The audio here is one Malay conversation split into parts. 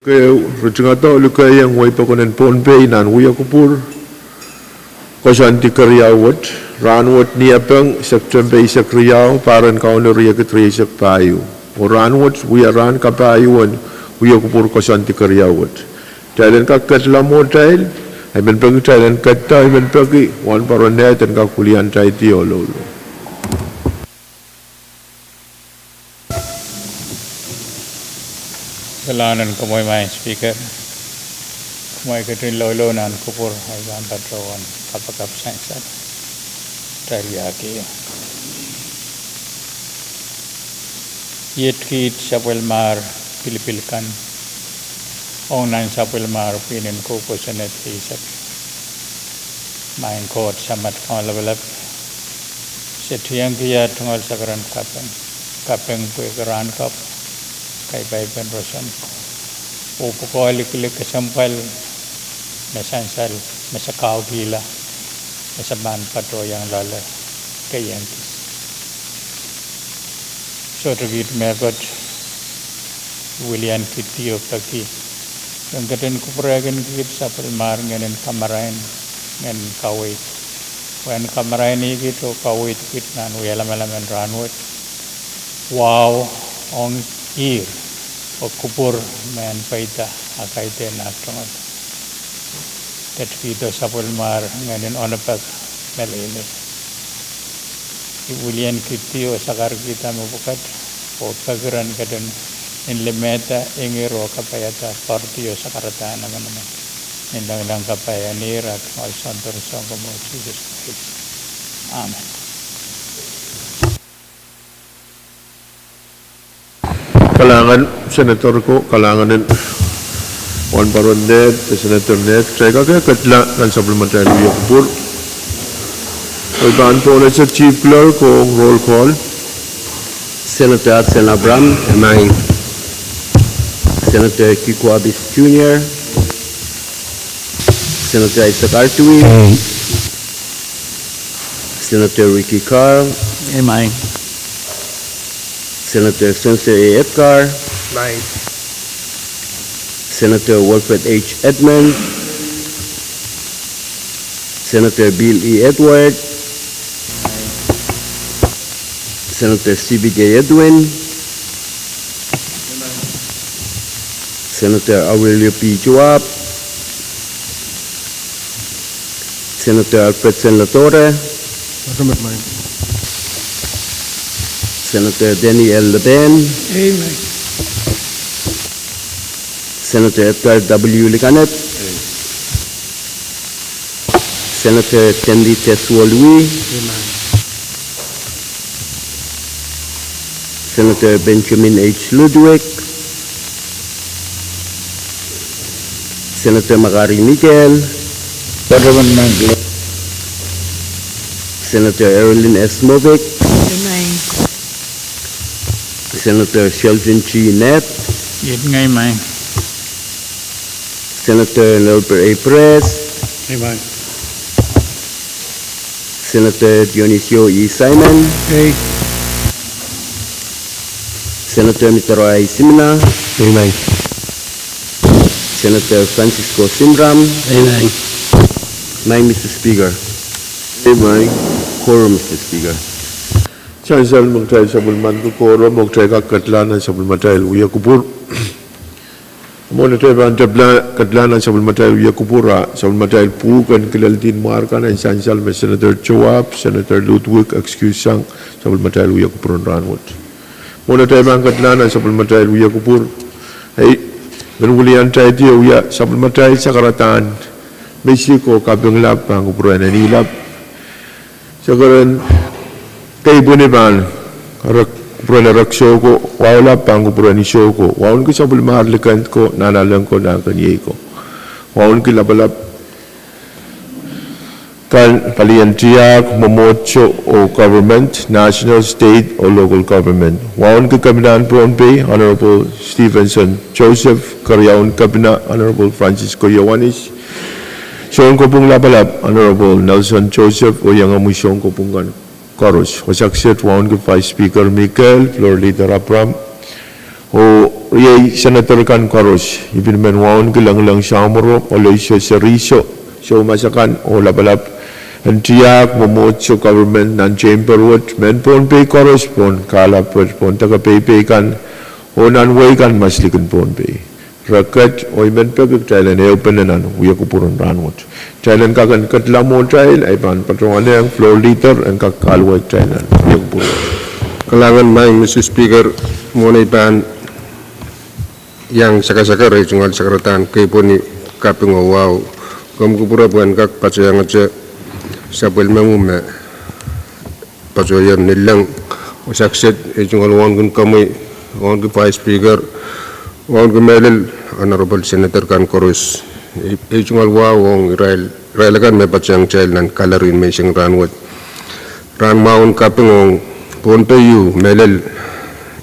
Kaya rutsingato lukay yang way pa kunan Pohnpei nan uya kupur kasanti karyawat ranwat niya pang September isak riyaw paran kauna riya katri isak payu o ranwat uya ran kapayuan uya kupur kasanti karyawat tailan kakat lamo tail ay men pagi tailan kata ay men pagi wan paran net dan kakulian tayo tiyo lolo. Kalanan kumoy may speaker kumoy katrin lolo nan kupur ay gan patrowan kapakap sangsan taryaki yet kit sapel mar pilipilkan ong nan sapel mar pinin ko po sanet isak main kot samat kamalabalap setiyang kiya tungal sakaran kapeng puikaran kap kay Baiban Rosan upukoli kilik kasampal nasansal nasakaw gila nasaban patro yang lala kay yantis so tagit mergot William Kitio Taki yung katin kupuragan kit sa palmar ngayon kamarain ngayon kawit when kamarain ikito kawit kit nan uyalamalan ranwat wow on ir o kupur men paita akaite natongot ketkito sapul mar ngayon onapak melele William Kitio sakar kita mabukat o pagran kadon inlemeta ingiro kapayata partiyo sakarata naman indang kapayanirat al santor sangamo Jesus Christ. Amen. Kalangan senator ko kalangan wan parondet senator net saya kaya katla kan supplementary uya kupur Iban po na sa chief clerk ko roll call Senator Adsen Abram MI Senator Kiko Abis Jr. Senator Isaac Artui Senator Ricky Carl MI Senator Spencer A. Edgar, Senator Wilfred H. Edmund, Senator Bill E. Edward, Senator C.B.J. Edwin, Senator Aurelio P. Chuap, Senator Alfred Senatore, Senator Denny L. Leben, Amen. Senator Edgar W. Licanet, Senator Tendi Tesua Louis, Senator Benjamin H. Ludwig, Senator Makari Miguel, Senator Erilyn S. Movic, Senator Sheldon G. Net, Yet ngay may. Senator Nelber A. Perez, Amen. Senator Dionisio E. Simon, Senator Mitaroy Simina, Senator Francisco Simram, Mr. Speaker. Quorum, Mr. Speaker. Chancel mengtay sabulman ko koro mengtay kakatlanan sabulmatay uya kupur mo na tayo ang katlanan sabulmatay uya kupura sabulmatay Pwuhng kilaltin markan ang chancel may Senator Chuap, Senator Ludwig excuse sang sabulmatay uya kupurun ranwat mo na tayo ang katlanan sabulmatay uya kupur ay ganulian tayo tiyo uya sabulmatay sa karatan Mexico kabang lap ang kupuran na nilap sa karan kay Buniban, kupuran na raksyo ko, wala pang kupuran ni show ko, wawan ko sa bulmaharlikan ko, nanalang ko na kanyay ko. Wawan ko labalap, kan paliantiyak, mamotso o government, national, state, o local government. Wawan ko kabinan Pohnpei, Honorable Stevenson Joseph, Karyaon Kabina, Honorable Francisco Yowanis, Siyong ko pong labalap, Honorable Nelson Joseph, o yung amusyong ko pong Koros, wasaksit waon ko Vice Speaker Michael, Floor Leader Abram, o yay Senator kan Koros ibin men waon kilang samuro o loisyo seriso so masakan o labalap antiyak momot so government nan chamber wood men Pohnpei Koros pon kalap pon taga Pohnpei kan o nan way kan maslikan Pohnpei rakat o men pagig Thailand e open nan uya kupuron ranwot Thailand kakan katlamo trail ay pan patrone ang floor leader ang kakalway Thailand uya kupuron Kalangan may Mr. Speaker munay pan yang saka-saka regional sekretarian kay po ni KAPWARESOU kumkupura buwan kak patsayang atsa sabal mangume patsayan nilang usakset regional wan kun kami wan kun Vice Speaker wan kun melil Honorable Senator kan Koros regional wawong Israel kan may patsayang child nan kalarin may siyang ranwat ran maun kapingong Pohnpei melil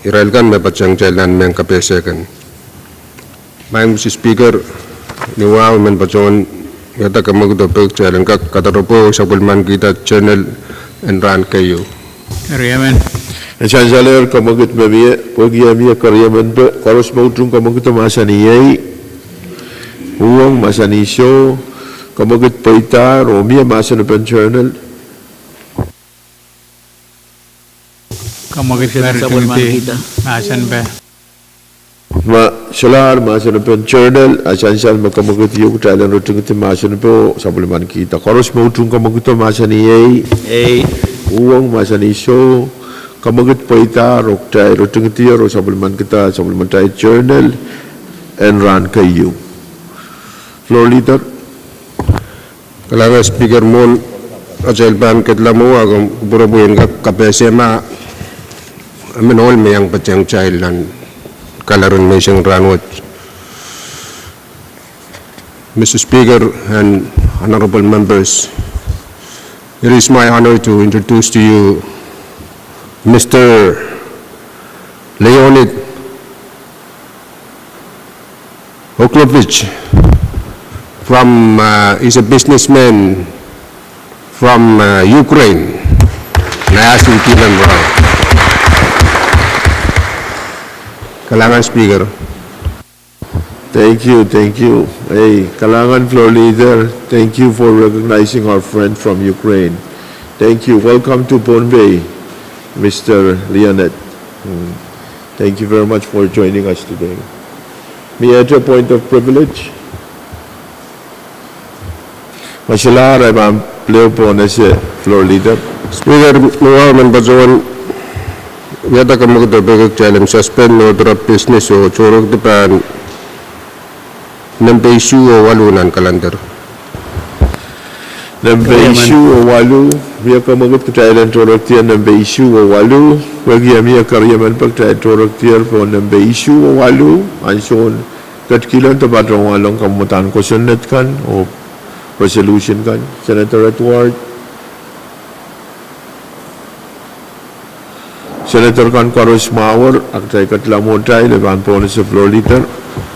Israel kan may patsayang child nan may kapese kan Mr. Speaker, niwaw men pacongan yata kamagdopek challenge kak kataropo sa bulman kita channel and run kayo. Ariamen. Chansaler kamagit mabie pogi amia karyaman pe Koros mautung kamagit masaniyay Pwuhng masanisyo kamagit paita romia masan pen channel Kamagit sa bulman kita. Asan ba? ma salar masan pen channel asansal makamagit yung Thailand rutung ti masan po sa bulman kita Koros mautung kamagit masaniyay Pwuhng masanisyo kamagit paita roktay rutung ti ro sa bulman kita sa bulman tayo journal and run kayo floor leader Kalangan Speaker mon ajal ban ketlamo agam burabuin kak kapese ma amenol may ang patyang child nan kalaron may siyang ranwat. Mr. Speaker and honorable members, it is my honor to introduce to you Mr. Leonid Oklovich from is a businessman from Ukraine. Nayasi Tilan Brown. Kalangan Speaker. Thank you. Hey, Kalangan floor leader, thank you for recognizing our friend from Ukraine. Thank you. Welcome to Pohnpei, Mr. Leonid. Thank you very much for joining us today. May I add a point of privilege? Mashallah, I'm Leo Pone floor leader. Speaker, mga man ba yata ka magdabagag challenge suspend no drop business o chorog depan nampe issue o walunan kalendar Nampe issue o walu biya ka magat ka Thailand chorog tiyan nampe issue o walu wagi amia karyaman pag Thailand chorog tiyan po nampe issue o walu anson katkilan tabatong walong kamutan ko sunat kan o resolution kan Senator Edward Senator kan Koros Mawar aktay katlamotay leban po sa floor leader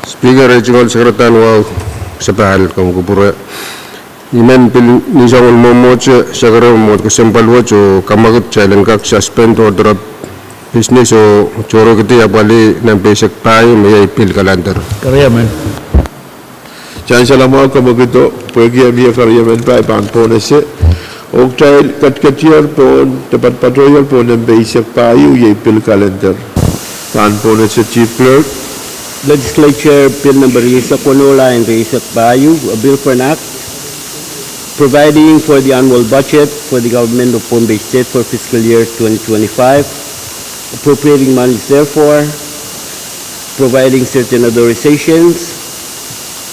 Speaker Regional Secretary wow sa pahal kung kupura imen pil nisang momoche sa karo mo kasempalwa o kamagot challenge kak suspend or drop business o choro kiti abali ng basic pay may pil kalendar. Ariamen. Diyan sa lamang kamagito pwede amia karyaman pa ipan po na siya og tayo katkatiyar po dapat patroyal po ng basic payo yung pil calendar saan po na sa Chief Clerk Legislature Bill Number Isa Kunula and Reisat Bayu, a bill for an act providing for the annual budget for the government of Pohnpei State for fiscal year 2025, appropriating monies therefore, providing certain authorizations,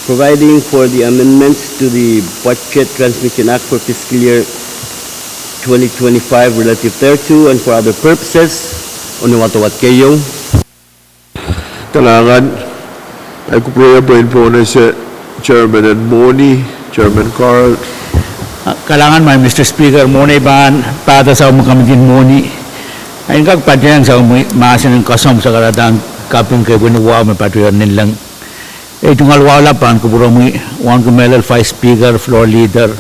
providing for the amendments to the Budget Transmission Act for fiscal year 2025 relative thereto and for other purposes. Unuwatawat kayo. Kalangan ay kuproya po na sa Chairman and Moni, Chairman Carl Kalangan may Mr. Speaker muna iban pada sa umakamigin muni ay kagpadyan sa maasin ng kasom sa karatang kaping kay bunuwa may patuyan nilang itong alwala pan kuburo mo wan kumelal Vice Speaker floor leader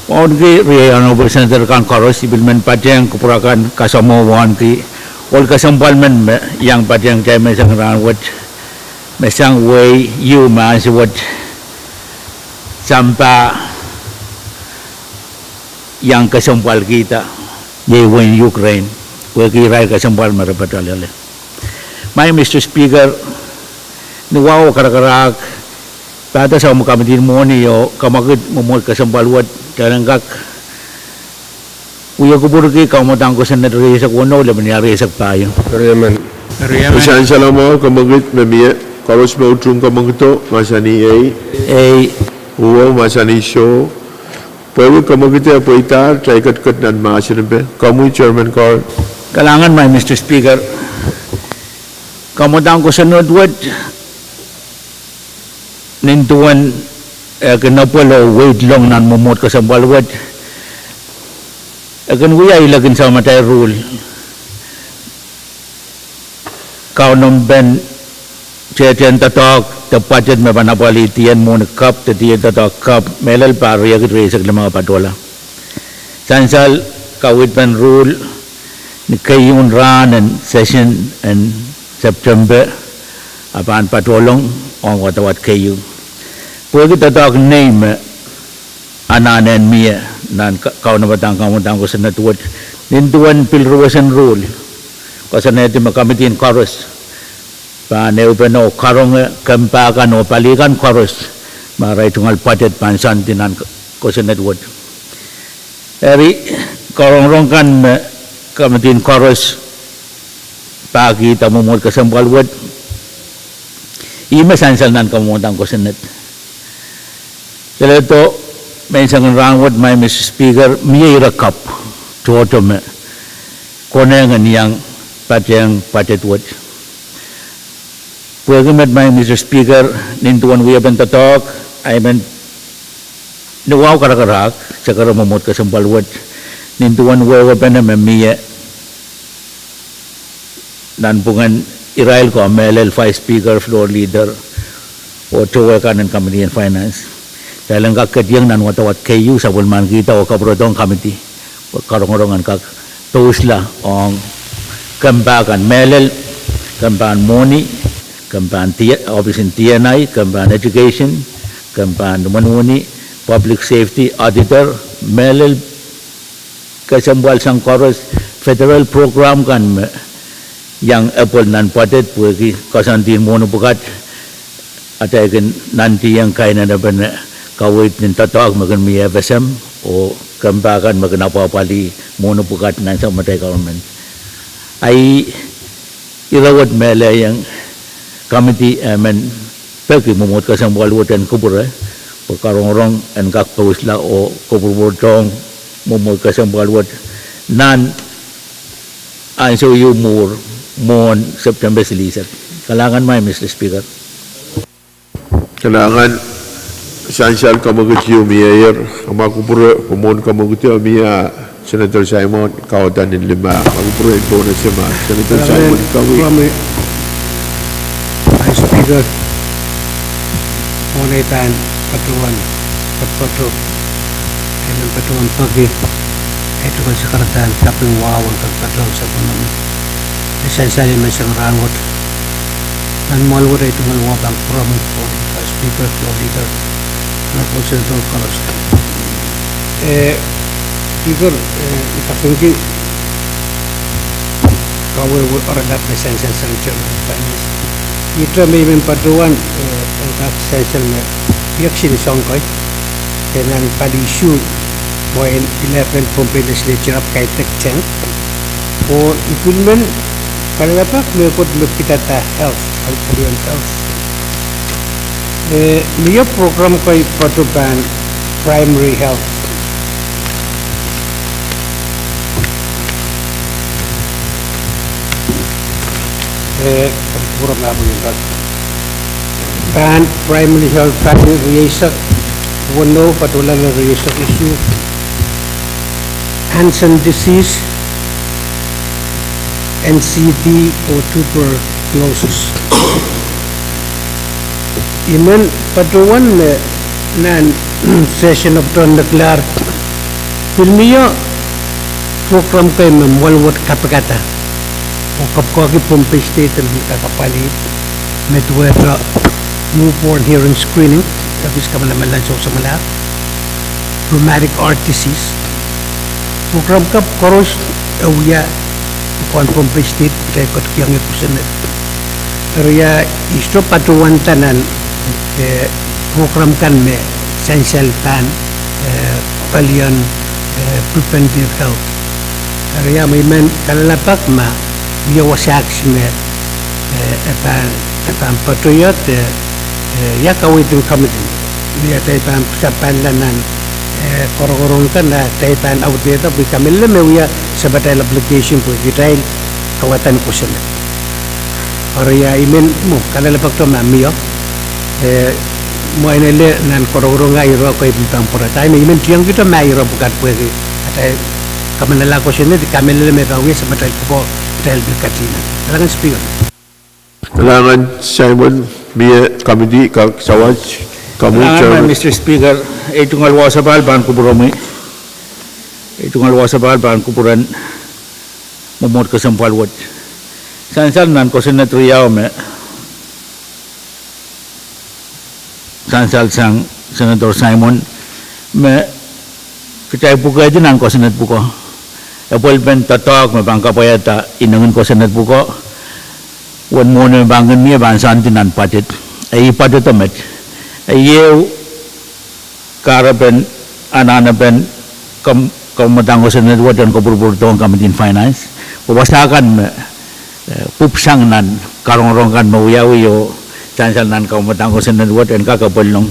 wan ki Honorable Senator kan Koros ibilmen padyan kupurakan kasamo wan ki All kesempatan yang yang saya mesang rawat mesang way you mas what sampai yang kesempatan kita yaitu Ukraine. Kira kesempatan mereka dalil. My Mr. Speaker, nuwaw karak-karak pada sa kamedin mo niyo kamakit mo kesempatan karangkak uya kuburki kamotang ko sa nadri sa kuno laban yari sa payo. Riyaman. Masan salamo kamagit memia karos mautung kamagito masani uwa masani show Pwuhng kamagito po itar try kat nan maasin be kamu chairman call Kalangan my Mr. Speaker kamotang ko sa nodwad nintuan kenapalo wait long nan momot ka sa balwad akan kuya ilagin sa matay rule kau nomben cetian tatok tepajet me panapali tian mon kap tian tatok kap melal par ya gre sak lama patola sansal kawit pen rule ni kayun ran and session and September apan patolong on watawat kayu Pwuhng tatok name ananen mia nan kau na batang ko sa natuwad nintuan pilruwasan rule kasi na ito makamitin karos pa neupeno karong kampakan o palikan karos maray tungal patet pansan tinan ko sa natuwad eri karong kan kamitin karos pagi tamumod kasambalwad imasansal nan kamutang ko sa nat kaya ito may isang rangwad my Mr. Speaker miyay rakap tuwato me konengan yang patetwad Pwuhng met my Mr. Speaker nintuan kuya ben tatok ay men nuwaw karakarak sa karamamot kasambalwad nintuan kuya ben na miya nanpungan Israel ko MLL Vice Speaker Floor Leader o Chowa Kanan Committee on Finance dahil ang kakadiyang nanwatawat kayo sa bulman kita o kabrotong committee karong-karongan kak tosla ang kambakan melel kambakan money kambakan office in TNI kambakan education kambakan manuni public safety auditor melel kasambal sang koros federal program kan yang apple nan patet pugi kasantin mono bukat atakan nanti yang kainan na kawit ng tatawag magan may FSM o kambakan magan napapali mono pukat nan sa matay government ay irawad mele yang committee men pagi mumut ka sang balwatan kubur pagkarong-rong ang kaktawisla o kuburbotong mumut ka sang balwat nan anso yung mon September silisat kalangan may Mr. Speaker Kailangan sansal kamagityo mayor amakupura pumon kamagityo miya Senator Simon kawatan din lima makupura ito na siya ma Senator Simon kawi High Speaker Monaitan Patuan Patpato Kailan Patuan Pagi ito kan sekaratan kaping wawan kagpatlaw sa ekonomi esensyal man siyang rangot nan malwara ito ng wabang promise po High Speaker Floor Leader na Procedural Colors Speaker ikapungki kawe oralat na esensyal sa Chairman of Finance ito may patuan ang esensyal na yaksin songkoy kailan pag-issue mo 11 Pohnpei Legislature of Kadkadaur 10 o implement kalalapak may ikot lupitata health alpalian health niya program ko'y patuban primary health program na po yung ban primary health panel riyasak wano patulan na riyasak issue Hansen disease NCD o tuberculosis iman patuan nan session of ton naklar filmiyo program kay mamwalwat kapagata Kapwa ki Pohnpei State and kakapalit met wera newborn hearing screening tapos kami naman lang sa mga rheumatic heart disease program kap koros awya kon Pohnpei State rekod kiyang ikusin pero ya isto patuan tanan program kan me essential tan palian preventive health pero ya may men kalalapak ma dia wasak me epan patuyot ya kawitin kamitin dia taipan sapandanan korong-korong kan taipan outdated tapi kami leme ya sebagai application po kita kawatan ko sila or ya imen mo kalalapak to mamiyo mo inele nan korong-korong nga iro ko ibang pura tayo imen tiyang kita mayro bukat po at kami nala ko sila kami leme kawi sebagai po dahil berkatina. Kailangan speaker. Kailangan Simon, Mia, Kamidi, Sawaj, Kamu, Kailangan Mr. Speaker, itong alwasabal, bahan ko burami. Itong alwasabal, bahan ko buran, mumot ka sa palwad. Saan-saan nan ko senatoriyaw me, saan-saan sang Senator Simon, me, kita ipuka din nan ko senat buko. Apol pen tatok me bangka payata inangan ko senat buko wan mo na bangan niya bansan tinan patit ay patit amet ay yew karapen anana pen kamatang ko senat wadan ko burbur-tong kamitin finance pabasakan me pupsang nan karong-rong kan mauyawi yo chansal nan kamatang ko senat wadan kakapulong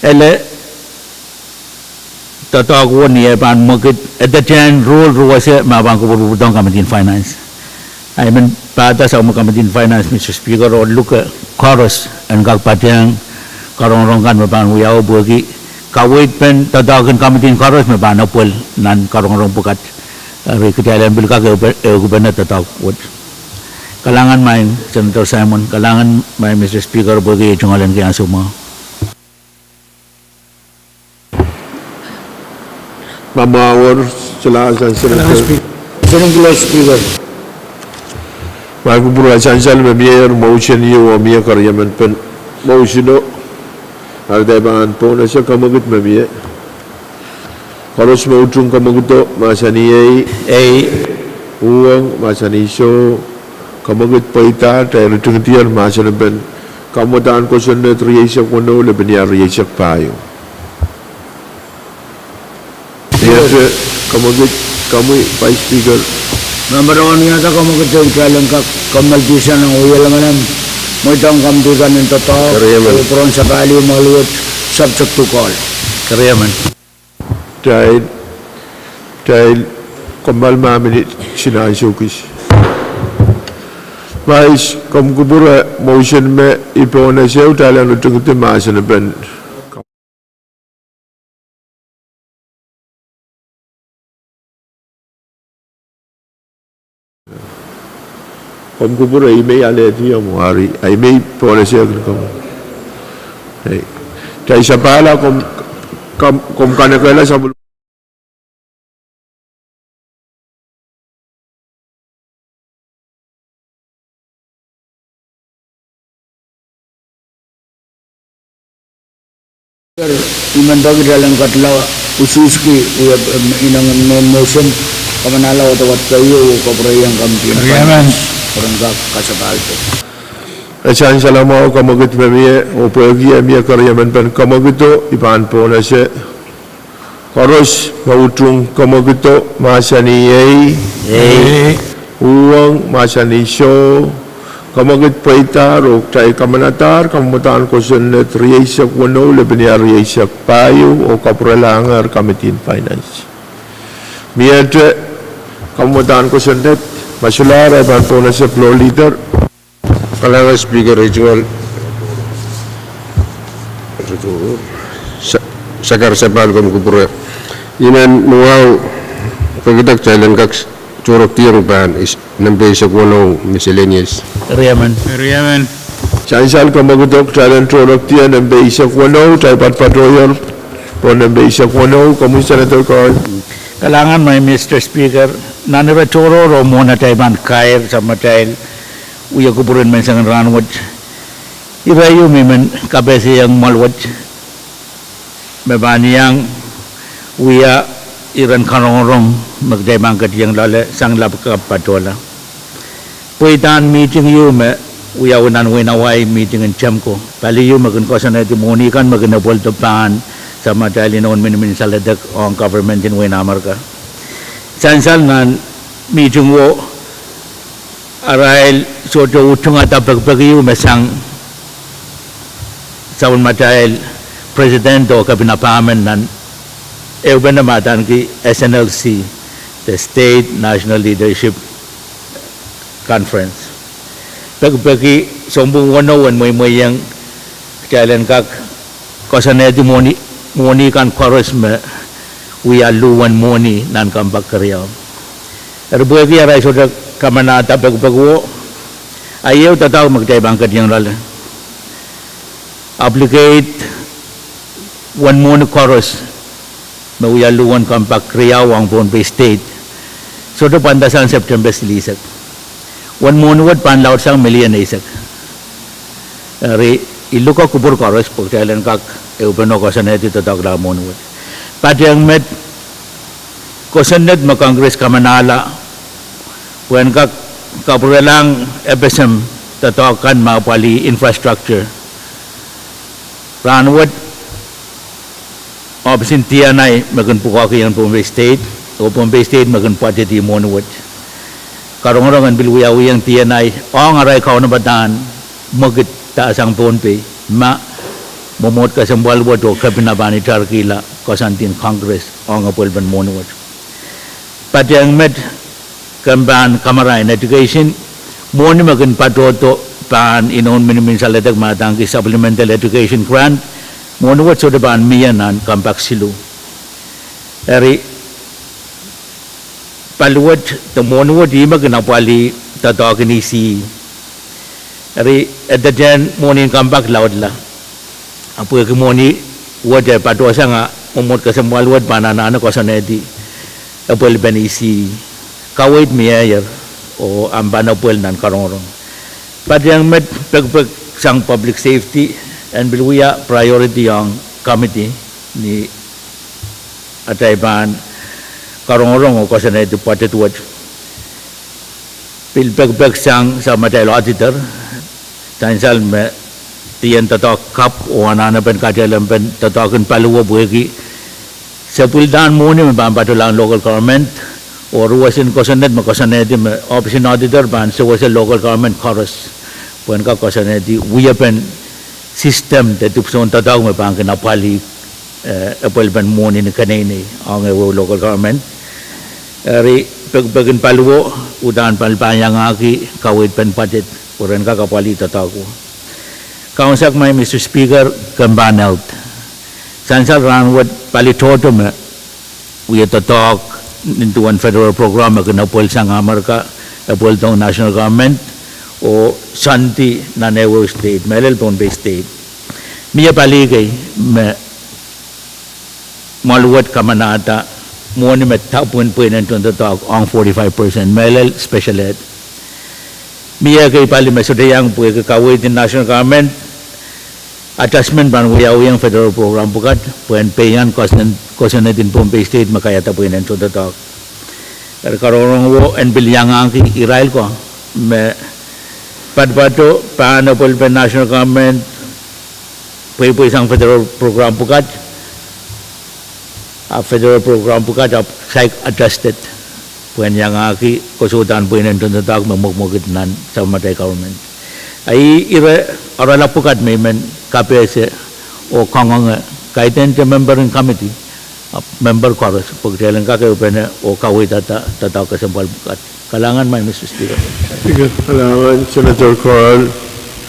ele tatawag niya pan magit at the time rule ruwase mabang ko burbutong kamitin finance I mean pata sa kamitin finance Mr. Speaker or look chorus and kakpatyang karong-rongkan maban uyaw bugi kawit pen tatawagan kamitin chorus maban apol nan karong-rong bukat rekitalan bil kag gubernar tatawag kalangan main Senator Simon kalangan main Mr. Speaker bugi chungalan kaya suma Mamawar Selasan Senator Senator Speaker Maku Pura Chansal Mamier motion you or Mia Karyaman Pen Motiono Ardeban Pona Shakamagit Mamia Koros Motung Kamaguto Masani A Pwuhng Masani Show Kamagit Paita Territorial Masanaben Kamutan Kosanet Riyasak Wano Lebenia Riyasak Payo kamu Vice Speaker. Number 1 nga ta kamu kecil jalan kak kemaldisan ng uyal manam mo itong kamdugan ng totoo peron sa kali maluot subject to call kariyaman dahil kamal mamini sinasukis Vice kamkubura motion me ipona siya utalan utang timasa na ben Kamu kubur email ale dia muari email polisi akan kamu. Jadi siapa lah kamu kana kala sabul. Imandagi dalam katlaw ususki inang motion kamanala o tawat kayo kaprayang kampiyon. Kariyaman. Orang kasabal tu. Asan salamo kamagit mamie o pwagi amia karyaman pen kamagito ipan po na siya. Koros mautung kamagito masani Pwuhng masani show kamagit paita rok tay kamanatar kamutan ko senet riyasak wano lebenia riyasak payo o kapralangar kamitin finance. Miete kamutan ko senet Masular ay po na sa floor leader. Kalangan Speaker Regional Sakar Sabal Kumkupura Inan nuaw Pagitak jalan kak curok tiang ban is Nampai sakwano miscellaneous Kariyaman Sansal kamagutok jalan curok tiang Nampai sakwano Taipat patroyer Po nampai sakwano Kamu Senator Carl Kalangan may Mr. Speaker nanira choro ro mona taiban kair sama tail uya kupurin men sangan ranwat irayu mimen kabesi yang malwat mebani yang uya iran karong magday mangkat yang lale sang lap kapatola puitan meeting you me uya unan winawai meeting in chamko pali you magun kosan itu moni kan magun napol topan sama tail inon min saladak on government in winamarka sansal nan meeting wo arail soto utung atapag pagiyu mesang saun matail president o kabinapamen nan ebenamatan ki SNLC the State National Leadership Conference pagi sombong wanawan moy yang kailan kak kosaneti moni kan chorus me we are luwan moni nan kambak karyaw erbagi aray soda kamanata pagwo ayaw tataw magtay bangkat yang lala applicate one moni chorus me we are luwan kambak karyaw ang Pohnpei state soda pandasan September silisak one moni wat panlaut sang million isak ilu ka kubur chorus pagtailan kak eupeno kosaneti tataw la moni wat pati ang met kosanet ma Congress kamanala when kapurelang FSM tatawakan mapali infrastructure ranwat opsin tianay magun pukaki yang Pohnpei state o Pohnpei state magun pati ti monwat karong-karongan bilwiyawi yang tianay o ngaray kao na bataan magit taasang Pohnpei ma momot kasambalwat o kabinabani tarkila kasantin Congress o nga pulban monwat pati ang med kamban kamarain education moni magan patoto pan inon minimin saladag matangki supplemental education grant moni wat so depan miyanan kampak silu eri paluwat to moni wat di magan apali tatawakin isi eri edajan moni kampak laud la apo ke moni wat patosa nga momot kasambalwat panana kosanedi apol benisi kawait mayor o ambana puel nan karong-karong pati ang med pag sang public safety and bilwiya priority ang committee ni atayban karong-karong o kasi na ito pati tuwad pag sang sa mataylo auditor tansal me tiyan tatok kap o ananapan katialampan tatokin paluwa buwagi sa puldan muna may bambato lang local government or wasin kosanet makosaneti option auditor ban so was a local government chorus when ka kosaneti we open system that tupson tataw may pangkin apali apalban moni ni kanini ang local government ri pagbagan paluwo udan palpanyang aki kawit pen budget oren ka kapali tataw ko kaunsak may Mr. Speaker kamban out sansal ranwat palitoto me we have to talk into one federal program na apol sang Amerika apol tong national government o santi na Newo state melel Pohnpei state miya paligay me maluwat kamanata mo ni met tapun po nan to talk on 45% melel special ed miya kay pali mesodayang po kawit in national government attachment ban uyang federal program bukat Pohnpei yan kosan natin Pohnpei state makayata po yan to the talk karong wo and bilyang ang irail ko me padpato paano po national government po isang federal program bukat federal program bukat psych adjusted po yan aki kosutan po yan to the talk mamugmugit nan sa matay government ay orala pukat may men KPS o kongong kaiten te member in committee member chorus pagdalang ka kayo pena o kawit tataw ka sa bukat kalangan may Mr. Speaker kalangan Senator Coral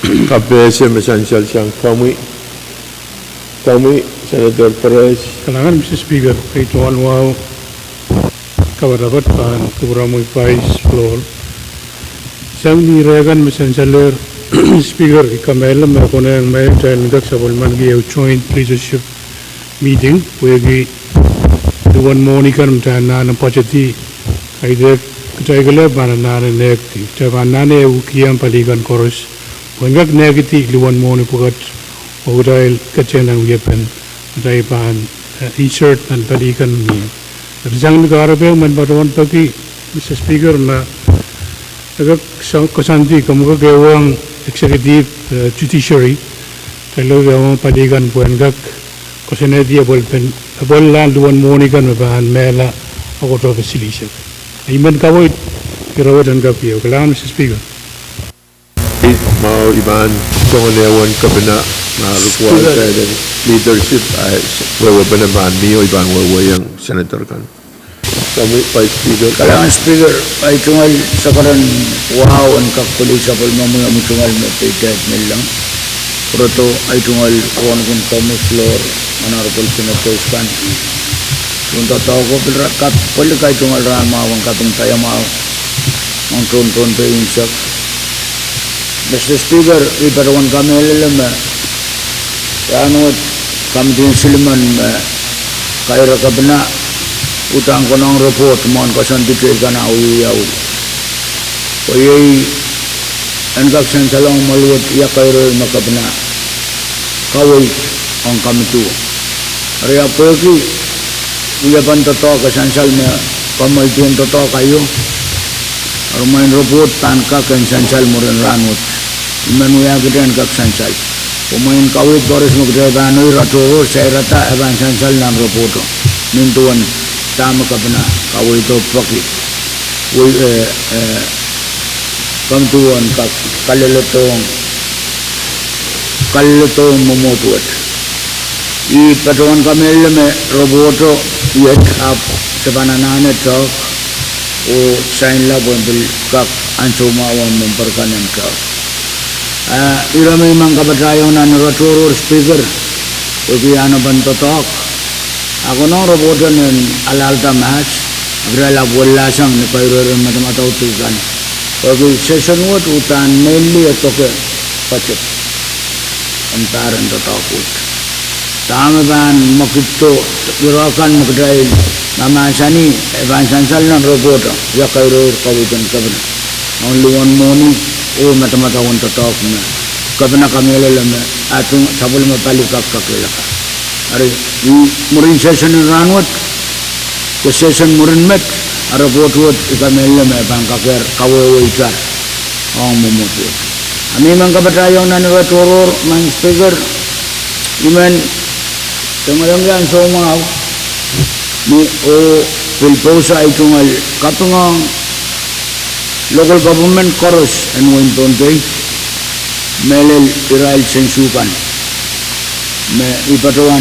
KPS essential siyang kami Senator Perez kalangan Mr. Speaker kay tuan wow kawarabat pan kuburamoy vice floor siyang niregan essential Speaker, Kamela, Makona, and Mayor Child Sabulman gave joint leadership meeting where we do one Monica and Pachati Kaide kajagale banana negti. Jabanane ukiam paligan chorus. Wengak negiti liwan moni pukat. Odail kacenan uyepen. Dai ban insert dan paligan ni. Rizang negara pe man batuan pagi Mr. Speaker na agak kasanti kamu kewang executive judiciary. Kalau gawang paligan puengak kasane dia bolpen bolan duan moni kan bahan mela aku tu facilitation. Iman kawit kirawat dan kapiyo. Kailangan Mr. Speaker. Mau iban pengenawan kabina na rukuan dan leadership ay wewe benaman niyo iban wewe yang senator kan. Kami Vice Speaker. Kailangan Speaker ay tungal sakaran wow ang kakuli sa palmamuya mo tungal na paytet nilang. Proto ay tungal kuwan kung kami floor manarapol pinapos kan. Kung tataw ko pilrakat pali kay tungal rama ang katong tayamaw ang tron-tron pa insak. Mr. Speaker, iparawan kami alam ano kami din siliman kaira kabina utang ko ng report mon kasan dito ka na uyaw. Oyay angkak san salong maluwat ya kaira makabina kaway ang kami tu. Area pergi uyapan toto kasan sal na pamaltian toto kayo. Rumain report tanka kan sansal muran ranut. Imanuya gidan kak sansal. Pemain kawit boris mugdai banui ratoro saya rata evan sansal nan report. Mintuan tama kabna kawit to paki. Kamtuan kak kaleletong memotuat. I patuan kamel me roboto yet up sebanana talk. O sign la bondel kak ansumawan memperkanan kau. Irami mang kabatayon na ratoro speaker. Ogi ano bantotok. Ako nang robotan ng alalta match. Agrala wala sang ni payroon matamataw tugan. Ogi session wat utan mainly atoke pachet. Antaran totakut. Tama ban makito gerakan makdai nama sani evan sansal nan robot ya kairo kawitan kabna only one morning mata on totok na kabna kamela lama atung sabul mapali kakela are murin session ranwat ko session murin met robot wot kamela me bangkaker kawe ita ong momotu ami mang kabatayon nan rotoror mang speaker iman Tengah-tengah somau ni pilposa itungal katungang local government chorus and Pohnpei melel irail sensukan me ipatuan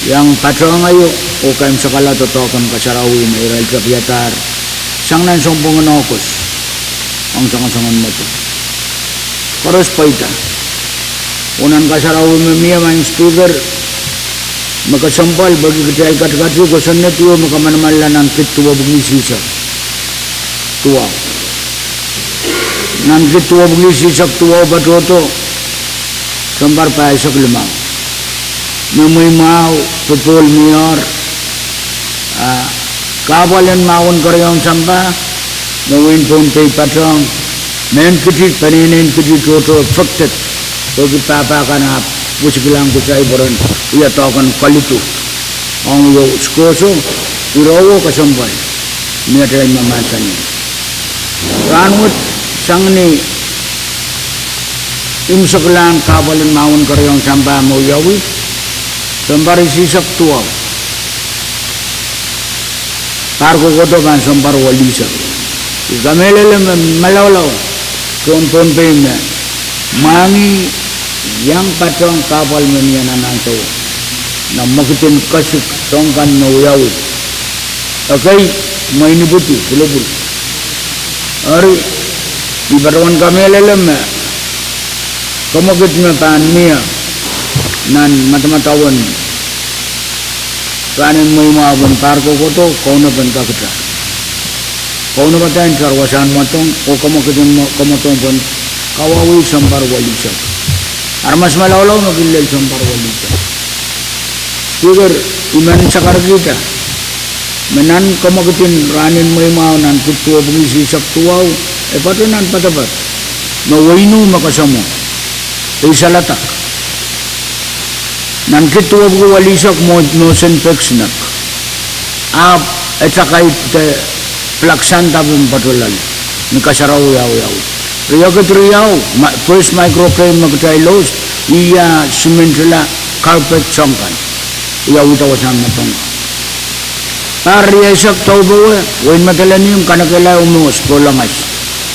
yang patrong ayo o kaim sakala totokan kasarawi me irail kapiatar sangnan sombong nokos ang sangan-sangan moto chorus paita unan kasarawi me miya man speaker makasampal bagi kecil kat-katu ko sanna tuwa makamanaman ng kituwa bungisisa tuwa ng kituwa bungisisa tuwa batoto sambar pa isak limang namoy mau pupul miyor kawalan maun karyong sampa nawin Pohnpei patrong men kiti paninin kiti toto affected bagi papa kanap busikilang kusay boran iya tawakan kalitu ang yo skoso irawo kasampal niya tayo mamatan niya ranwat sangni imsaklang kabalan maun karyong sampa mo yawi sambari sisak tuwa parko koto kan sampar walisa ikamele malawlaw kung Pohnpei na mangi yang patrong kapal menian nanto na makitin kasuk tongkan nauyawi akai maini buti kulubul ari di barawan kami lelem kamakit na pan niya nan matamatawan kanin may maabon parko ko to kauna pan kakita kauna patayin karwasan matong o kamakitin kamatong pan kawawi sambar walisak armas malawlaw magillal sampar walita. Speaker, iman sakar kita. menan kamagitin ranin mo mau nan kutua pengisi saktuau patunan patapat mawainu makasamo isalatak nan kitua bu walisak mo no senpeksnak ap etakai te pelaksan tabung patulal ni kasarau yau riau ketriau first microclaim magtailos iya simentela carpet songkan iya utawasan matong ariya sak tau bawa wain matalanium kanakala umos kolangas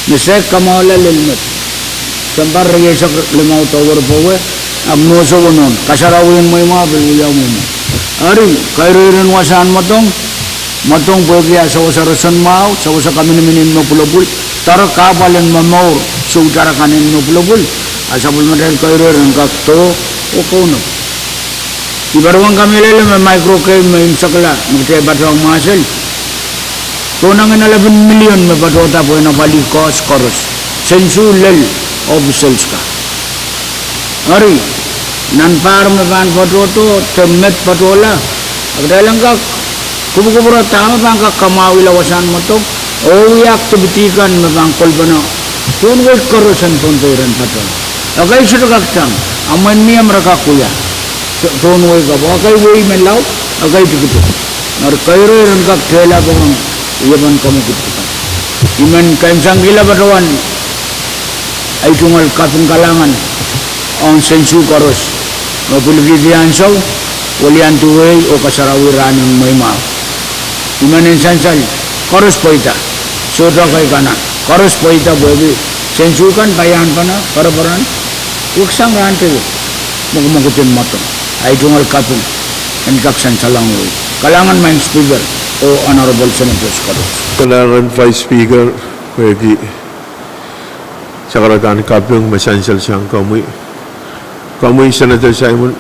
nisek kamala lelmet sambar riya sak limau tawar bawa amnoso wonon kasarawin mo ima beliau mo ari kairin wasan matong bagi asawasarasan mau sawasa kami neminin no pulabul tara kabalan mamaur saudara kanin no pulabul asabul madal kairin kakto okono ibarwang kami lele microclaim sakla mungkin batang masal tunangan 11 million me batota po na bali cost koros sensu lel officials ka ari nan par me ban batoto temet batola agdalang ka kubu-kubura tama bang ka kamawi lawasan mo to o yak tubitikan me bang kolbano tunway korosan punturan patol agay sito kaktang aman niya mereka kuya tunway ka po agay way melaw agay dikito nar kairo rin kak tela bang iyaban kami kitikan iman kaim sanggila batawan ay tungal kaping kalangan ang sensu koros mapiligidian saw walian tuway o kasarawiran ng may mao imanin sansal koros poita sotra kay kana koros poita bobi sensukan bayan pana paraparan uksang rante magmagutin mato ay tungal kapin and kaksan salangoy kalangan main speaker o honorable senators koros kalangan vice speaker bagi sakaratan kapung masansal siyang kamuy Senator Simon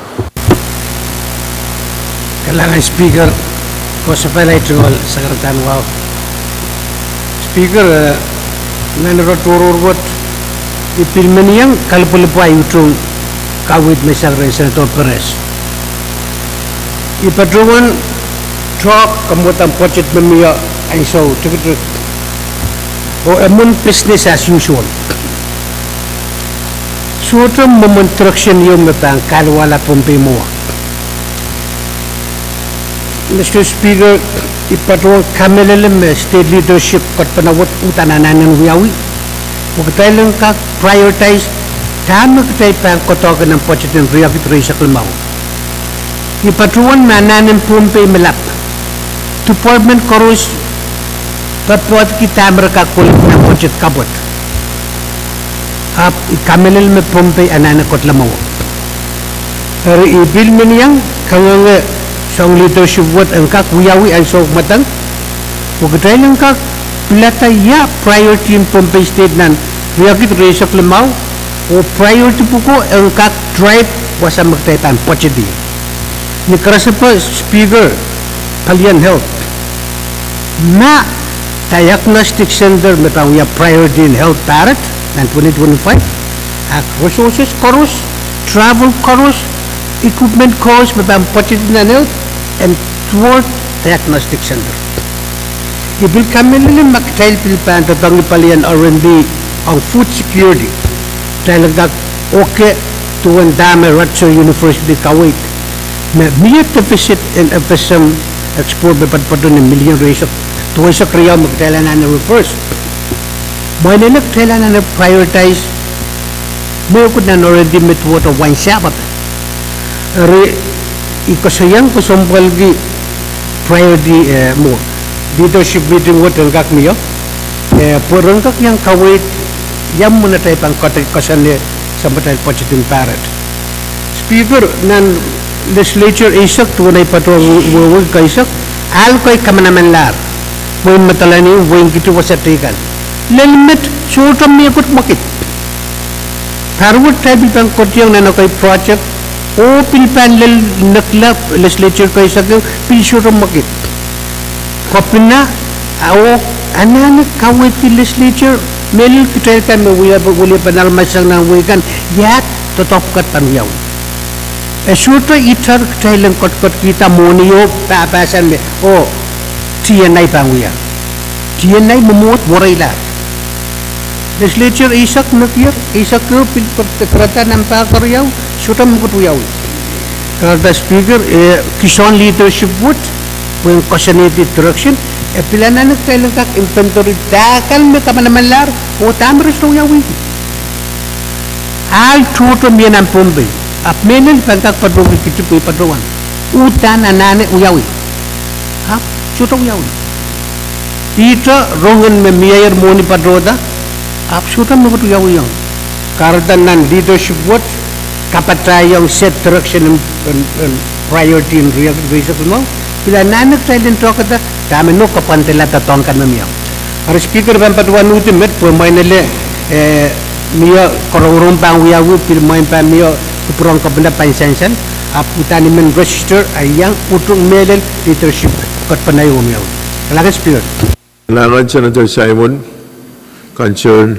kalangan speaker ko sa palay tungol sakaratan wow speaker nanaro tururwat ipilmeniyang kalpulipay utong kawit may sakre Senator Perez ipadruan truck kamutan pochet memiya ay so tukit o emun business as usual suatu memonstruction yung matang kalwala Pohnpei mo Mr. Speaker ipatuang kamelelem state leadership kat panawat utananan ng wiyawi magtailang ka prioritize tama katay pang kotokan ng budget ng reactor sa kalmaw ipatuan mananan Pohnpei melap department koros patwat kita mereka kulit ng budget kabot ap kamelel me Pohnpei anana kot lamaw hari ibil meniyang kanganga sang leadership wat angka kuyawi ang sok matang magdai lang ka pilata ya priority in Pohnpei state nan reakit resak lamaw o priority puko angka drive wasa magtaitan pochedi ni karasa pa speaker kalian health na diagnostic center metang ya priority in health tarat dan 2025 resources koros travel koros equipment cost metang pochedi na health and toward diagnostic center ibil kami nila maktail pilpan tatang ipalian R&D ang food security dahil okay tuwan dami Rutgers University Kuwait na miyat deficit in FSM export bepadpado ng million reso tuwan sa kriyaw magtailan na reverse may nanagtailan na prioritize may ukod na R&D metwater wine sabat ikasayang kusumpal gi priority mo leadership meeting what ang kak niyo purang kak yang Kuwait yam muna tayo pang kasan ni sambatay pachitin parat speaker nan legislature isak tunay patong wawag kaisak al ko'y kamanaman lar may matalani wawag gitu wasatikan lalmet suutam miyakot makit harwad tayo pang kotyang nanakay project o pilpan nakla legislature kaisak pilsuram makit kopina o anak Kuwait legislature melil kita kan boleh penalmasang nang wekan yak totopkat panyaw suto itar kita lengkot kita monio papasan me oh TNI panguya. TNI memuat moraila. Legislature isak nakir, isak ke kerajaan nampak karyau, sudah mengkutuyau. Kalau speaker Kishon leadership wood, when cautionated direction, pilihan nak inventory takal mereka mana-mana o tamris tu yawi. Al tuto mienam Pohnpei, ap menen pangkak padrogi kitu pui padrogan. Utan anane uyawi. Ha, sudah uyawi. Ita rongan me miayer moni padroda, ap sudah mengkutu yawi yang. Kardanan leadership wood, kapatay yang set direction and priority in real research mo. Bila nanak silent talk kata, kami no kapantela tatongkan memang. Para speaker pampaduan ultimate pemain le mia korong bang wiawu pil main pa mia kurang kabenda pension aputani men register ayang utung melel leadership kat panai umiawu. Kalakan speaker. Langan Senator Simon concern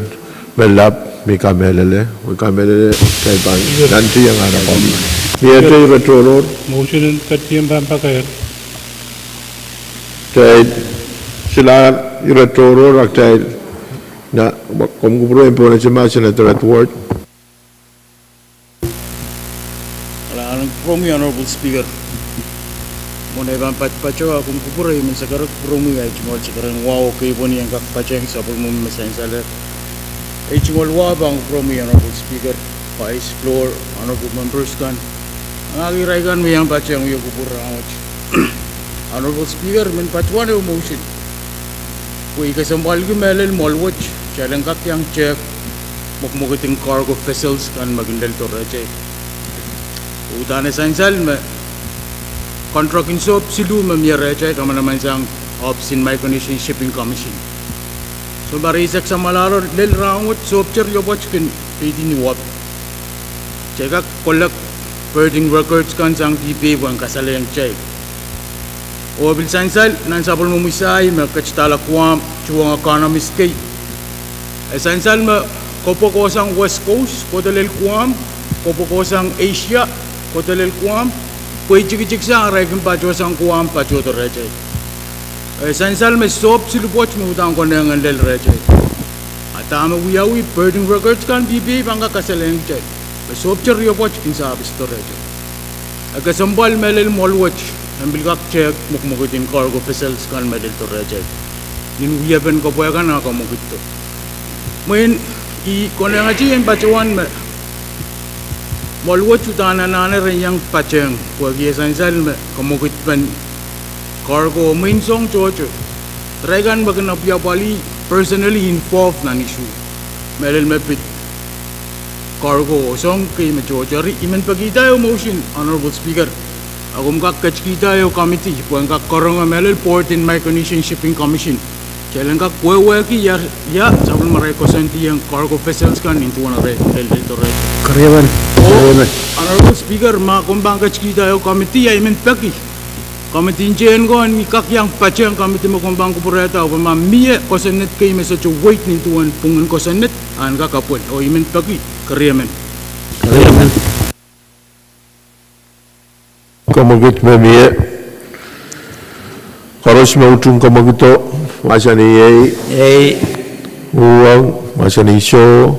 melap mika melele kay bang nanti yang ada kami. Biar retro motion katiyam pampakayat. Tay sila retro raktay na kumkupro impone cuma Senator at word. From you, Honorable Speaker. Muna ibang patpacho akong kupuro yung sekarang promo ay cuma sekarang wow kayo po niyang kakpacho yung sabol mo mesensala. Ay cuma wow bang promo Honorable Speaker, Vice Floor, Honorable Members kan. Ang agiraigan mo yung pacho yung kupuro ang Honorable Speaker, men pachuan yung motion. Kung ikasambal ko melel molwatch, chalang kak yang check, mukmukiting cargo vessels kan magindal to rachay. Utane sansal me contracting soap silu me rachay kama naman sang Ops in Micronesian Shipping Commission. So barisak sa malaro lel raungot soap cher yobach kin pwede ni wap. Check kolak birding records kan sang DP buang kasalayang check. O bil sansal nan sabol mo misay me kactala kuam chuang economist kay. Sansal me kopo kosang West Coast kodalel kuam kopo kosang Asia kodalel kuam pwede chik sa rekin pacho sang kuam pacho to rechay. Sansal me soap silupoch mo utang konengan lel rechay. Atama wiyawi birding records kan bibi bangka kasalayang check. Soap cher yopoch kin sa abis to rechay. Agasambal melel molwatch ambil kak check mukmukitin cargo vessels kan medel to reject. Nin uyaben ko po kan ako mukito. Main I kone ngaji yang bacawan me molwo chutana nane renyang pacheng ko giyesansal me komukit pen cargo main song chocho. Regan bagana pia bali personally involved nan issue. Medel me pit cargo song kay me chocho ri imen pagita yo motion Honorable Speaker. Agum kak kachkita yo committee, puang kak korong amelel Port in Micronesian Shipping Commission. Kailan kak kwe ki ya sabun marekosanti yang cargo vessels kan into one rate to rate. Karyawan. Honorable Speaker, ma kumbang kachkita yo committee ay men peki. Committee jen ko ni kak yang pachang committee mo kumbang kupureta o ma mie kosanet kay me such a weight into one pungun kosanet an kakapun o imen peki karyawan. Komagit memie Koros mautung komagito masani Pwuhng masani show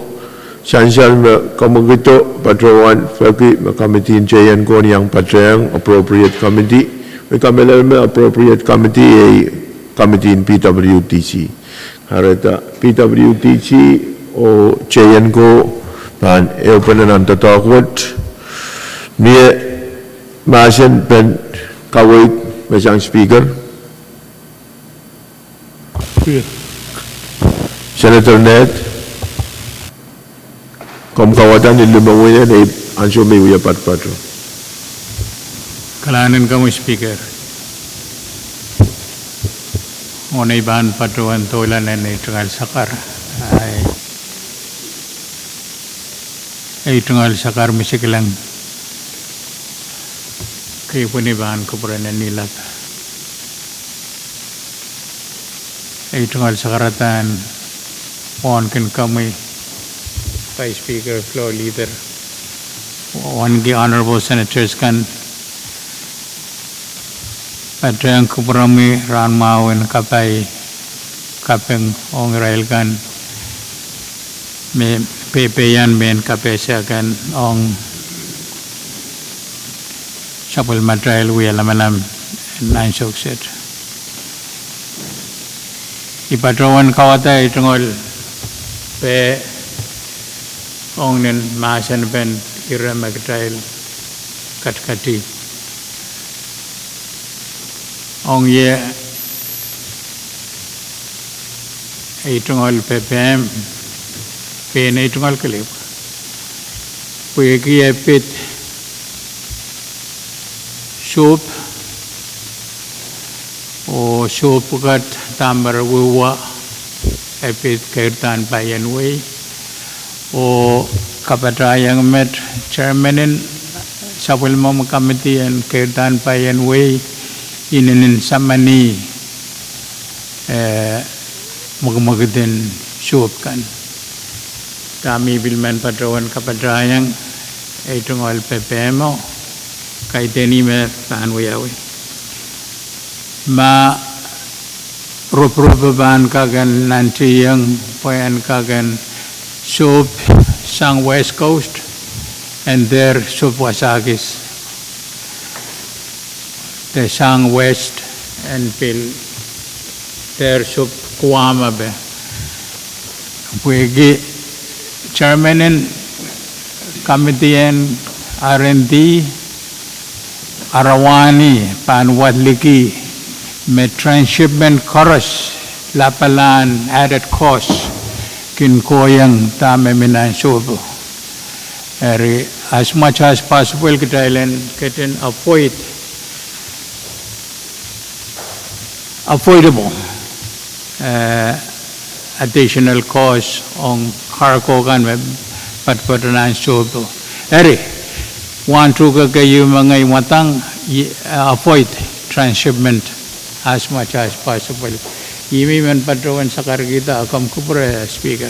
sansal me komagito patrawan faki me committee jayan kon yang patrang appropriate committee me kamelal me appropriate committee committee in PWTC harata PWTC o jayan ko pan openan tatakot mie Masin pen kawit masang speaker. Senator Ned, kom kawatan di lumawin na ansyo may uya patro. Kalanan kamu speaker. Onay bahan patuan toilan na itungal sakar. Ay itungal sakar misikilang kay punibahan ko pa rin nilat. Ay tunggal sa karatan, one can kami, Vice Speaker, Floor Leader, one the Honorable Senators kan, Patrang kuprami ran mau en kapai kapeng ong rail kan me pepeyan men kapesa kan ong chapel material wi alamalam nine set ipatrawan kawata itungol pe ong nen masan ben ira material katkati ong ye itungol PPM pen itungol kelip puegi epit soup o soup kat tambar wuwa epit kirtan payan way o kapatrayang met chairmanin sapul mo committee and kirtan payan way inin samani magmagdin soup kan kami bilman patrawan kapatrayang itungol PPM kay teni me panwayawi ma rup-rupaban kagan nanti yang poyan kagan soup sang West Coast and their soup wasagis the sang West and pil their soup kuama be puegi chairman and committee and R&D Arawani Panwadliki met transshipment chorus lapalan added cost kinkoyang tame minan sobo as much as possible kitailen keten avoidable additional cost on cargo kan patpatanan sobo one truga kayo mga iwatang avoid transshipment as much as possible. Imi man patrawan sa kargita akam kupre speaker.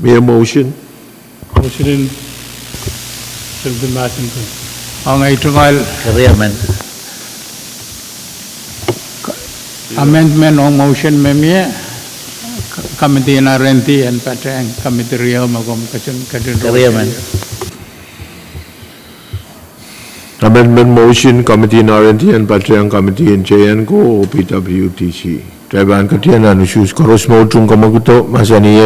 May a motion? Motion in Senator Masinton. Ang itungal amendment on motion memia committee na renti and patrang committee rio magom kadun Amendment motion committee in R&D and patrang committee in JN ko PWTC. Traiban katian anusus koros motung kamaguto masani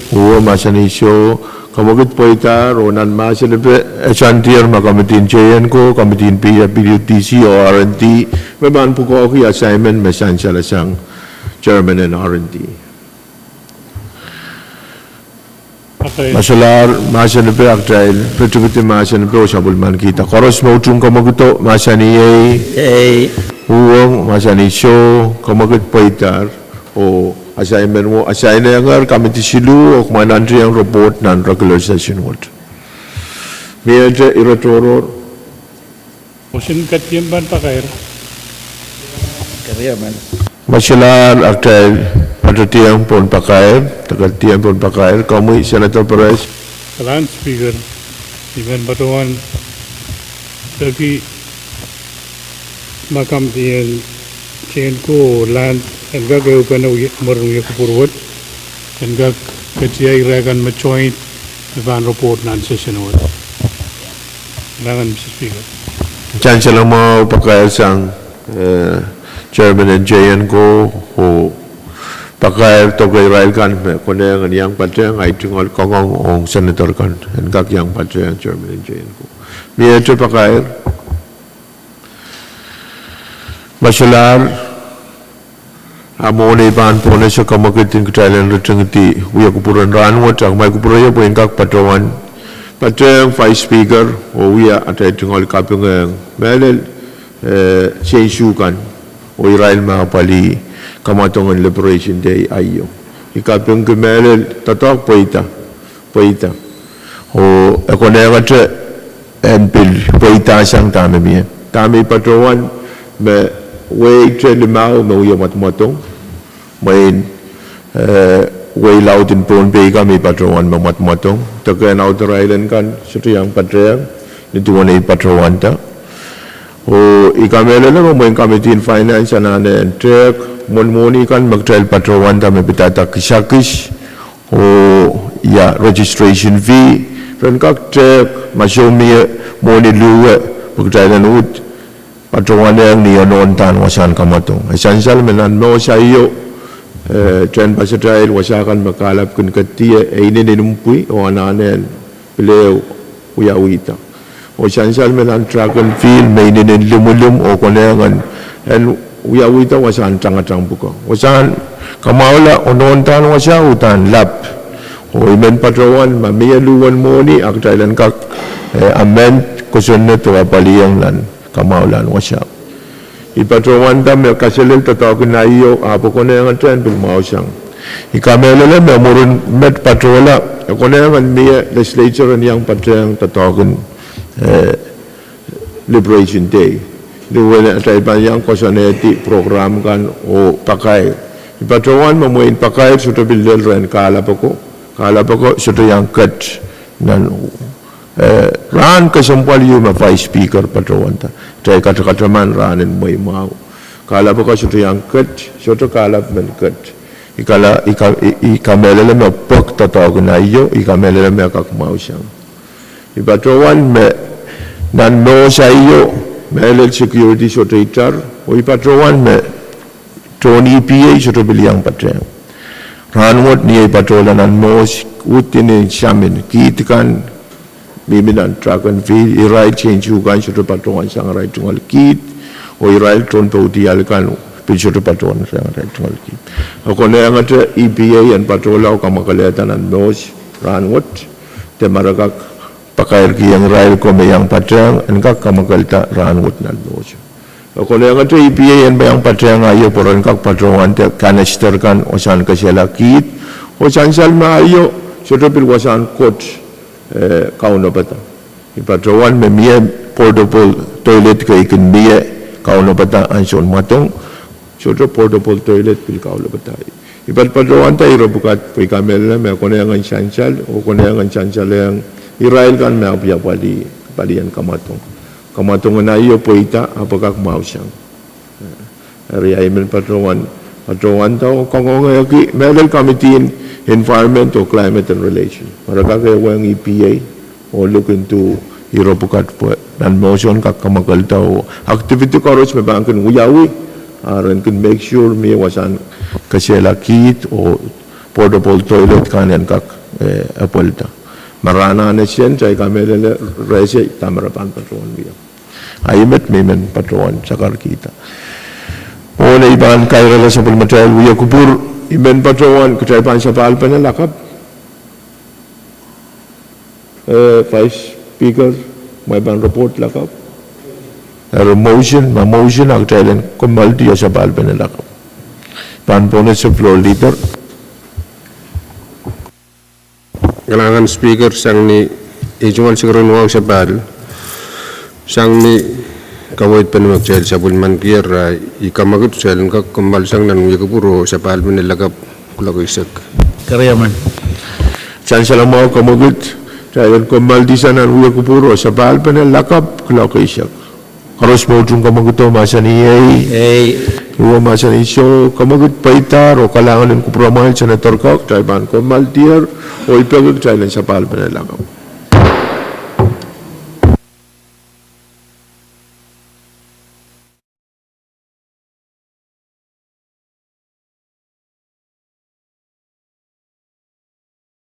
uwa masani show kamagit poita ronan masani pe chantier ma committee in JN ko committee in PWTC o R&D meban puko ki assignment mesan salasang Chairman and R&D. Masalar masan pe aktrail petubuti masan pe osabulman kita koros mautung kamaguto masani Pwuhng masani show kamagit poitar o assignment mo assign yang committee silu o kumanandri yang report nan regular session word. Miyaje iratoro Motion katiem ban pakair. Masalah aktrail patutiang pon pakair takatiang pon pakair kamu Senator Pahrek. Salam Speaker. Iban batuan lagi makam dian chain ko land and gagaw ka na marunong yung kupurwat and kachiyay ragan ma-joint van report nan session wad. Salam Mr. Speaker. Chancellor mo pakair sang Chairman and JN ko o pakai togai rail kan kone yang patrang ai tungol kongong ong senator kan and kak yang patrang Chairman and JN ko mi itu pakai masalah amone ban pone so kamakitin kitailan retengti uya kupuran ran watang mai kupuraya po kak patrawan patrang vice speaker o uya atai tungol kapung melel change kan o Israel mga pali kamatongan Liberation Day ayo. Ikapyung kumelel tatok poita. O ekonera te empil poita sang tami miya. Tami patrawan me way tre limao me uya matmatong. Main way laut in Pohnpei kami patrowan mamat-matong. Taga Outer Island kan situ yang patrang itu wana patrowan ta. O ikamela na mo committee in finance na track mon kan mag-trail patrowan ta may pitata kisakis o ya registration fee ren kak track masyomi mo ni luwe mag-trail na ut patrowan yang ni anon tan wasan kamatong. Essential menan mo sa iyo Tren Pasatrail wasakan makalap kun katia ini ninumpui o ananen pileu uyawita o sansal melan trakan field may ninin lumulum o konengan and uyawita wasan tangatang buka wasan kamaula o nontan wasautan lap o imen patrawan mamiyaluan mo ni aktailan kak amend kusunna to apaliyang lan kamaulan wasaw ipatrowan ta me kaselel tatawag na iyo apo ko na yung trend bil mausang ikamela le me murun met patrola ko na yung me legislature niyang patrang tatawag liberation day duwala tay pa yang kosaneti program kan o pakay ipatrowan mo in pakay suto bil ren kala pa ko suto yang cut nan ran kasampal yung vice speaker patrowan ta tay kata-kataman ranin may mau kala pa ko suto yang cut suto kala men cut ikamela le me pok tatawag na iyo ikamela le me kakmau siyang ipatrowan me nan no sa iyo me security suto itar o ipatrowan me Tony PA suto bilyang patrang ranwot niya ipatrola nan no utin siyamin kitikan Biminan track and field, irai change hugan sudah patungan sang rai tunggal kit, o irai tron pautial kan pil sudah patungan sang rai tunggal kit. Ako na yang ada EPA yang patola o kamakalatan an nos ranwot, te maragak pakair ki yang rai ko may yang patrang, angkak kamakalta ranwot nan nos. Ako na yang ada EPA yang bayang patrang ayo poran kak patungan te kanister kan osan kasyala kit, osan salma ayo sudah pil wasan coach. Kauna bata ipatrawan me mie portable toilet ka ikin mie kauna bata anson matong soto portable toilet pil kauna bata ipatrawan ta iro bukat pi kamela me kone yang chansal o kone yang chansal yang Israel kan me apya palian kamatong na iyo poita apakah mau sang ari aimen patrawan tau kongong yaki medal committee environment or climate and relation. Maraka kaya wang EPA o look into iropukat po dan motion kak kamagal tao activity courage may bangkin uyawi aran can make sure may wasan kasyela kit o portable toilet kanan kak apolta marana na siyan chay kamelele rese tamarapan patrol biya ayimet memen patrol sakar kita o na iban kaya rela sa pulmatel uya kupur Iben patrawan keterpan sapal penelakap vice speaker may ban report lakap motion ang telen kumal dia sapal penelakap pan ponet sa floor leader Galangan speaker sang ni ijual siguro nuaw sapal sang ni kawait penumag sel sa bulman kira ikamagut sel ka kumbal sang nan yakupuro sa pal pinilagap kulakisak Karyaman San salamau kamagut sayon kumbal di sana yakupuro sa pal pinilagap kulakisak harus mau tung kamaguto masa ni Iwa masa ni so kamagut paitar o kalangan ng kupramahal senator kak taiban kumbal tiar o ipagag sa pal pinilagap